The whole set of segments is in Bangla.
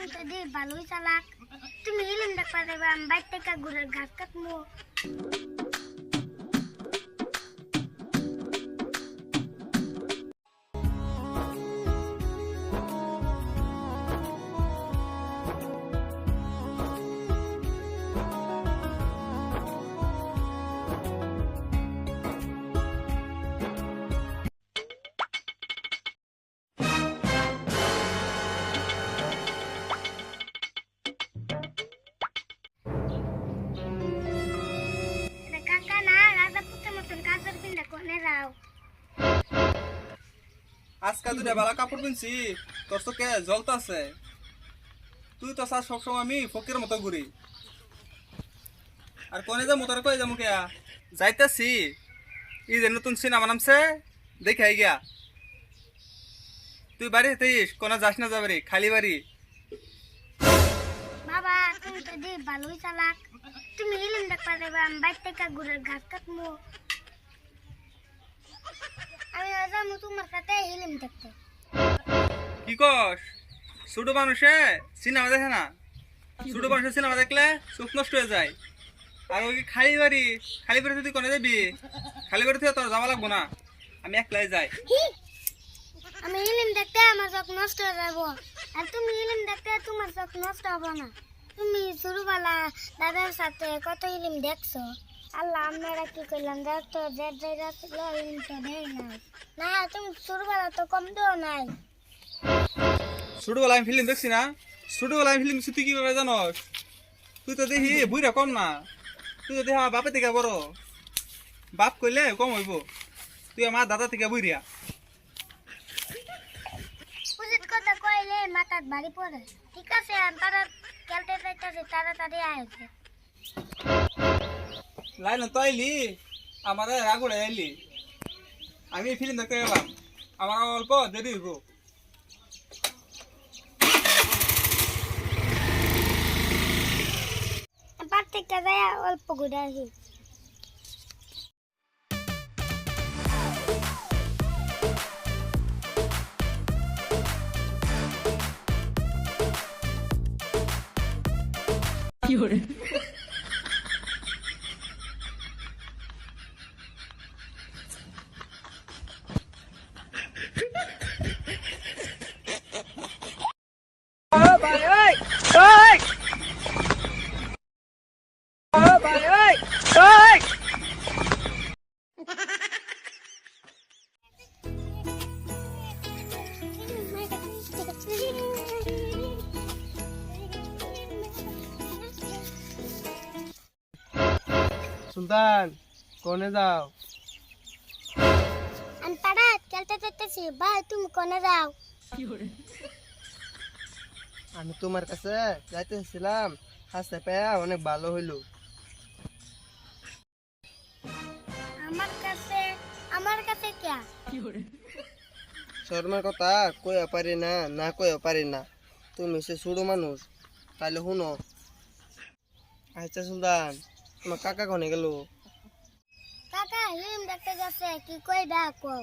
তুমি তো দেখ ভালোই চালাক। তুমি হিলিম দেখবা দেবা আমি বাইর থেকে ঘুরে ঘাস কাটবো। কাকা না রাজা পুতের মতন কাজের পিন্ডা কোনে যাও। আজকাল তুই বালা কাপড় পিনছি তোর তো কে জ্বলতাছে। তুই তো স্যার সবসময় আমি ফকির মতো ঘুরি। আর কোনে যা মোটর কই যাবো কে যাইতাছি। এই যে নতুন সিনেমা নামছে দেখাই গিয়া। তুই বাড়ি হইতিস কোনে যাস না যাবে খালি বাড়ি। বাবা তুমি তো দেখ ভালোই চালাক। তুমি হিলিম দেখবা দেবা আমি বাইর থেকে ঘুরে ঘাস কাটবো। আমি যাবো তোমার সাথে হিলিম দেখতে। কি কস ছোট মানুষে সিনেমা দেখে না। ছোট মানুষের সিনেমা দেখলে চোখ নষ্ট হয়ে যায়। আর ওই খালি বাড়ি তুই কোনে যাবি। খালি বাড়ি থেকে তোর যাওয়া লাগবো না, আমি একলাই যাই। আমি হিলিম দেখতে আমার চোখ নষ্ট হয়ে যাবো, আর তুমি হিলিম দেখতে তোমার চোখ নষ্ট হবে না। তুমি ছোটবেলা দাদার সাথে কত হিলিম দেখছো। আল্লাহ আপনারা কি করলাম দেখতো যে হিলিম তো দেয় নাই। না তুমি ছোটবেলা তো কম দেও নাই। ছোটবেলা আমি ফিল্ম দেখছি না। ছোটবেলা আমি ফিল্ম দেখছি তুই কিভাবে জানোস। তুই তো দেখি বুইরা কম না। তুই তো দেখি আমার বাপের থেকে বড়। বাপ কইলে কম হইব, তুই আমার দাদা থেকে বুইরিয়া। উচিত কথা কইলে মাথার বাড়ি পড়ে। ঠিক আছে তারা খেলতে যাইতেছে তাড়াতাড়ি আইছে। লাইন তো আইলি আমার রাগুড়ে আইলি। আমি ফিল্ম দেখতে গেলাম, আমার অল্প দেরি হইব। পার থেকে যায় অল্প ঘুরে আসি। সুলতান কোনে যাও? আমি পাড়া খেলতে যাইতেছি। ভাই তুমি কোনে যাও? আমি তোমার কাছে যাইতেছিলাম, হাসতে পেয়ে অনেক ভালো হইলো। আমার কাছে क्या? শর্মার কথা কইয়া পারি না, না কইয়া পারি না। তুমি সে ছোট মানুষ, তাইলে শুনো। আচ্ছা সুলতান, তোমার কাকা কোনে গেল? কাকা হিলিম দেখতে যাচ্ছে। কি কই ডাকো?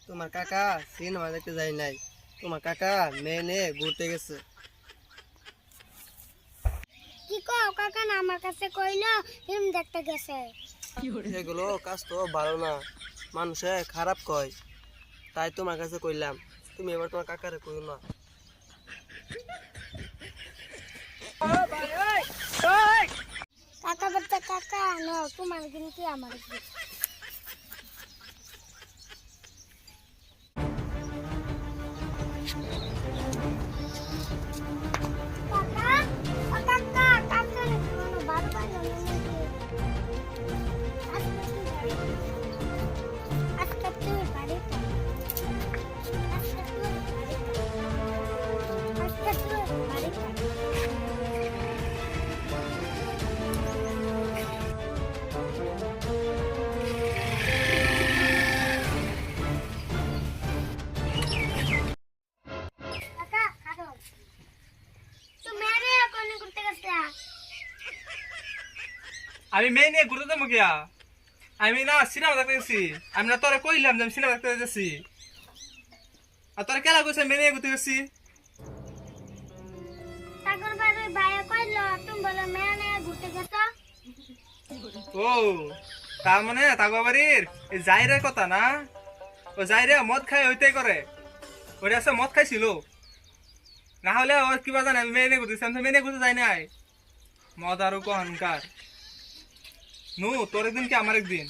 তোমার কাকা সিনেমা দেখতে যায় নাই, তোমার কাকা মেয়ে নিয়ে ঘুরতে গেছে। কি কও কাকা না আমার কাছে কইলো হিলিম দেখতে গেছে। সেগুলো কাজ তো ভালো না, মানুষে খারাপ কয়। তাই তোমার কাছে কইলাম, তুমি এবার তোমার কাকারে কইও না। কাকা বাচ্চা কাকা নো তোমার কিন্তু আমার কি? কাকা ও কাকা কাকা না কোনো বারবার না আজকে তুই বাড়িতে আজকে তুই বাড়িতে কাকা কাটো তুমি মেরে কোন করতে গেছলা? আমি মেয়ে নিয়ে ঘুরতে যাবো গিয়া। আমি না সিনেমা দেখতে গেছি। আমি না তোরে কইলাম যে আমি সিনেমা দেখতে যাচ্ছি। আর তোরে কেলা কইছে মেয়ে নিয়ে ঘুরতে গেছি। আগর বার ওই ভাইয়া কইলো তুমি বলে মেয়ে নিয়ে ঘুরতে গেছো। ও তার মানে তাগো বাড়ির এই জাইরের কথা না? ও জাইরে মদ খাই হইতে করে, ওরে আছে মদ খাইছিল, না হলে ওর কিবা জানে আমি মেনে ঘুরতেছি, আমি তো মেনে ঘুরতে যাই নাই। মদ আরো কহনকার নু তোর একদিন কি আমার একদিন।